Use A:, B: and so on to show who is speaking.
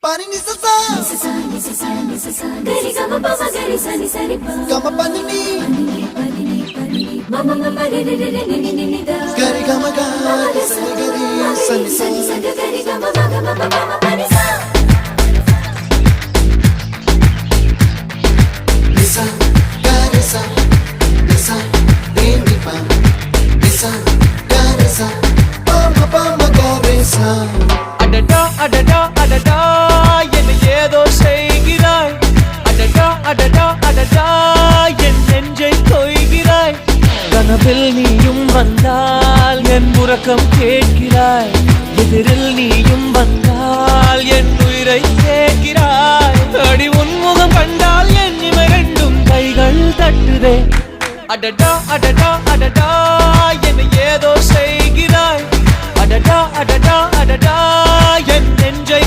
A: Pani ni sa gari gama pa ma gari sa ni sa ri pa gama pani ni mama mama re re re re ni ni da gari gama ga sa ni sa gari gama ma pani sa nisa gari sa nisa re ni pa nisa gari sa pa ma gari sa
B: adada adada adada என்ன ஏதோ செய்கிறாய் அடடா அடடா அடடா என் நெஞ்சை கொய்கிறாய் கனவில் நீயும் வந்தால் என் உறக்கம் கேட்கிறாய் எதிரில் நீயும் வந்தால் என் உயிரை கேட்கிறாய் அடி உன்முகம் கண்டால் என் இமை ரெண்டும் கைகள் தட்டுதே அடடா அடடா அடடா என்ன ஏதோ செய்கிறாய் அடடா அடடா அடடா என் நெஞ்சை